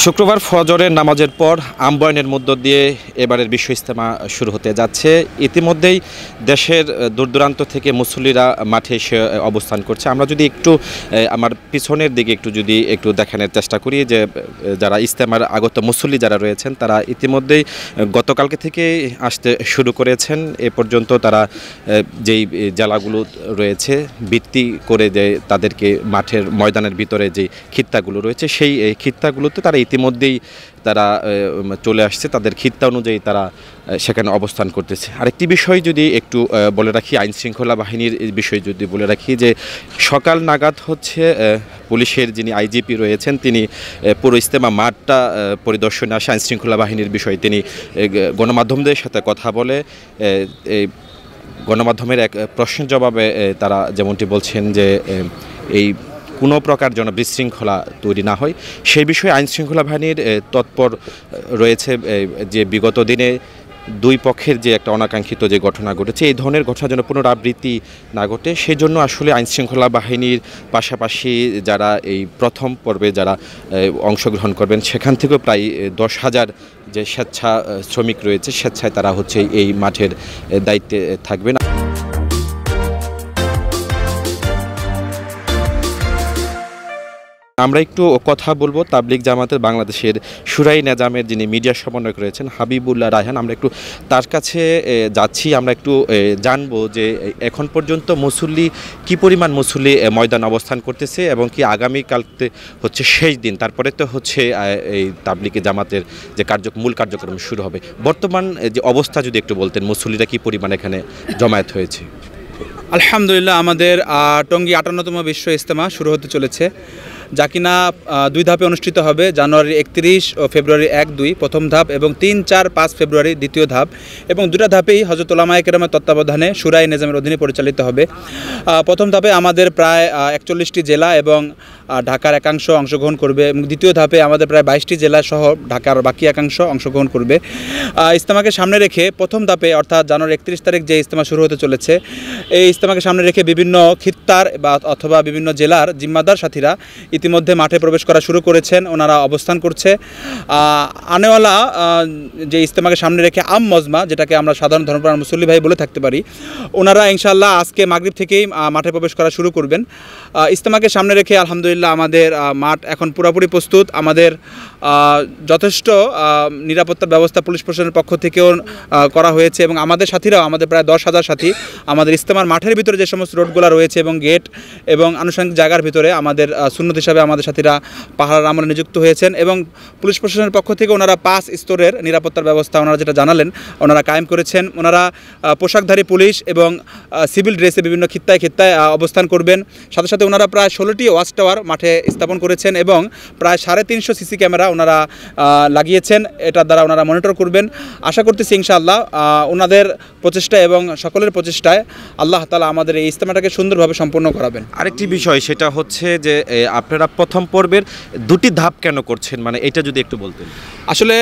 শুক্রবার ফজরের নামাজের পর আম্বয়নের মধ্য দিয়ে এবারের বিশ্ব ইজতেমা শুরু হতে যাচ্ছে। ইতিমধ্যেই দেশের দূরদূরান্ত থেকে মুসল্লিরা মাঠে এসে অবস্থান করছে। আমরা যদি একটু আমার পিছনের দিকে একটু দেখানোর চেষ্টা করি যে যারা ইজতেমার আগত মুসল্লি যারা রয়েছেন তারা ইতিমধ্যেই গতকালকে থেকে আসতে শুরু করেছেন। এ পর্যন্ত তারা যেই জেলাগুলো রয়েছে ভিত্তি করে যে তাদেরকে মাঠের ময়দানের ভিতরে যে খিত্তাগুলো রয়েছে সেই খিত্তাগুলোতে তারা ইতিমধ্যেই তারা চলে আসছে, তাদের খিত্তা অনুযায়ী তারা সেখানে অবস্থান করতেছে। আরেকটি বিষয় যদি একটু বলে রাখি, আইন শৃঙ্খলা বাহিনীর বিষয় যদি বলে রাখি যে সকাল নাগাদ হচ্ছে পুলিশের যিনি আইজিপি রয়েছেন তিনি পুরো ইজতেমা মাঠটা পরিদর্শনে আসে। আইন শৃঙ্খলা বাহিনীর বিষয়ে তিনি গণমাধ্যমদের সাথে কথা বলে গণমাধ্যমের এক প্রশ্নের জবাবে তারা যেমনটি বলছেন যে এই কোনো প্রকার যেন বিশৃঙ্খলা তৈরি না হয় সেই বিষয়ে আইন শৃঙ্খলা বাহিনীর তৎপর রয়েছে। যে বিগত দিনে দুই পক্ষের যে একটা অনাকাঙ্ক্ষিত যে ঘটনা ঘটেছে এই ধরনের ঘটনা যেন পুনরাবৃত্তি না ঘটে সেই জন্য আসলে আইন শৃঙ্খলা বাহিনীর পাশাপাশি যারা এই প্রথম পর্বে যারা অংশগ্রহণ করবেন সেখান থেকেও প্রায় 10,000 যে স্বেচ্ছা শ্রমিক রয়েছে স্বেচ্ছায় তারা হচ্ছে এই মাঠের দায়িত্বে থাকবেন। আমরা একটু কথা বলবো তাবলিগ জামাতের বাংলাদেশের শুরাই নেজামের যিনি মিডিয়া সমন্বয়ক রয়েছেন হাবিবুল্লাহ রায়হান, আমরা একটু তার কাছে যাচ্ছি। আমরা একটু জানবো যে এখন পর্যন্ত মুসল্লি কি পরিমাণ মুসল্লি ময়দান অবস্থান করতেছে এবং কি আগামীকালতে হচ্ছে শেষ দিন, তারপরে তো হচ্ছে এই তাবলিগে জামাতের যে মূল কার্যক্রম শুরু হবে। বর্তমান যে অবস্থা যদি একটু বলতেন, মুসল্লিরা কি পরিমাণ এখানে জমায়েত হয়েছে? আলহামদুলিল্লাহ, আমাদের টঙ্গী 58তম বিশ্ব ইজতেমা শুরু হতে চলেছে, যা কিনা 2 ধাপে অনুষ্ঠিত হবে। জানুয়ারি 31 ও ফেব্রুয়ারি 1-2 প্রথম ধাপ এবং 3-4-5 ফেব্রুয়ারি দ্বিতীয় ধাপ, এবং 2টা ধাপেই হযরত উলামায়ে কেরামের তত্ত্বাবধানে শুরাই নেজামের অধীনে পরিচালিত হবে। প্রথম ধাপে আমাদের প্রায় 41টি জেলা এবং ঢাকার একাংশ অংশগ্রহণ করবে, এবং দ্বিতীয় ধাপে আমাদের প্রায় 22টি জেলা সহ ঢাকার বাকি একাংশ অংশগ্রহণ করবে। ইজতেমাকে সামনে রেখে প্রথম ধাপে অর্থাৎ জানুয়ারি 31 তারিখ যে ইজতেমা শুরু হতে চলেছে এই ইজতেমাকে সামনে রেখে বিভিন্ন খিত্তার অথবা বিভিন্ন জেলার জিম্মাদার সাথীরা ইতিমধ্যে মাঠে প্রবেশ করা শুরু করেছেন, ওনারা অবস্থান করছে। আনেওয়ালা যে ইজতেমাকে সামনে রেখে মজমা, যেটাকে আমরা সাধারণ ধর্মপ্রাণ মুসল্লি ভাই বলে থাকতে পারি, ওনারা ইনশাআল্লাহ আজকে মাগরিব থেকেই মাঠে প্রবেশ করা শুরু করবেন। ইজতেমাকে সামনে রেখে আলহামদুলিল্লাহ আমাদের মাঠ এখন পুরোপুরি প্রস্তুত। আমাদের যথেষ্ট নিরাপত্তার ব্যবস্থা পুলিশ প্রশাসনের পক্ষ থেকেও করা হয়েছে, এবং আমাদের সাথীরাও, আমাদের প্রায় 10,000 সাথী আমাদের ইজতেমার মাঠের ভিতরে যে সমস্ত রোডগুলো রয়েছে এবং গেট এবং আনুষঙ্গিক জায়গার ভিতরে আমাদের সুন্নত হিসাবে আমাদের সাথীরা পাহারার আমলে নিযুক্ত হয়েছেন, এবং পুলিশ প্রশাসনের পক্ষ থেকে ওনারা 5 স্তরের নিরাপত্তার ব্যবস্থা ওনারা যেটা জানালেন ওনারা কায়েম করেছেন। ওনারা পোশাকধারী পুলিশ এবং সিভিল ড্রেসে বিভিন্ন খিত্তায় অবস্থান করবেন। সাথে সাথে ওনারা প্রায় 16টি ওয়াচ টাওয়ার মাঠে স্থাপন করেছেন এবং প্রায় 350 সিসি ক্যামেরা ওনারা লাগিয়েছেন। এটার দ্বারা ওনারা মনিটর করবেন। আশা করতেছি ইনশাআল্লাহ ওনাদের প্রচেষ্টা এবং সকলের প্রচেষ্টায় আল্লাহ তাআলা আমাদের এই ইজতেমাটাকে সুন্দরভাবে সম্পন্ন করাবেন। আরেকটি বিষয় সেটা হচ্ছে যে আপনারা প্রথম পর্বের 2টি ধাপ কেন করছেন, মানে এটা যদি একটু বলতেন। আসলে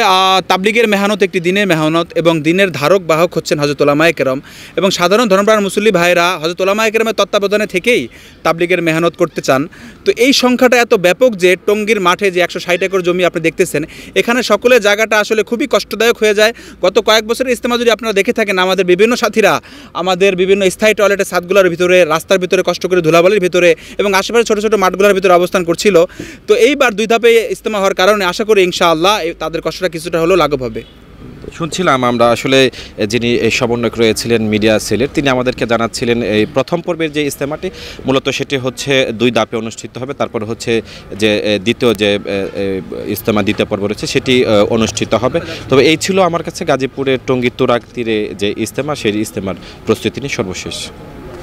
তাবলিগের মেহনত একটি দিনের মেহনত, এবং দিনের ধারক বাহক হচ্ছেন হযরত উলামায়ে কেরাম, এবং সাধারণ ধর্মপ্রাণ মুসল্লি ভাইরা হযরত উলামায়ে কেরামের তত্ত্বাবধানে থেকেই তাবলিগের মেহনত করতে চান। তো এই সংখ্যাটা এত ব্যাপক যে টঙ্গীর মাঠে যে 160 একর জমি আপনি দেখতেছেন, এখানে সকলের জায়গাটা আসলে খুবই কষ্টদায়ক হয়ে যায়। গত কয়েক বছরের ইজতেমা যদি আপনারা দেখে থাকেন, আমাদের বিভিন্ন সাথীরা আমাদের বিভিন্ন স্থায়ী টয়লেটের ছাদগুলোর ভিতরে, রাস্তার ভিতরে কষ্ট করে ধুলাবালির ভিতরে এবং আশেপাশে ছোটো ছোটো মাঠগুলোর ভিতরে অবস্থান করছিল। তো এইবার 2 ধাপে ইজতেমা হওয়ার কারণে আশা করি ইনশাআল্লাহ তাদের কষ্টটা কিছুটা হলেও লাঘব হবে। শুনছিলাম আমরা আসলে যিনি সমন্বয়ক রয়েছিলেন মিডিয়া সেলের, তিনি আমাদেরকে জানাচ্ছিলেন এই প্রথম পর্বের যে ইজতেমাটি মূলত সেটি হচ্ছে 2 ধাপে অনুষ্ঠিত হবে। তারপর হচ্ছে যে দ্বিতীয় যে ইজতেমা দ্বিতীয় পর্ব রয়েছে সেটি অনুষ্ঠিত হবে। তবে এই ছিল আমার কাছে গাজীপুরের টঙ্গী তুরাগ তীরে যে ইজতেমা, সেই ইজতেমার প্রস্তুতি নিয়ে সর্বশেষ।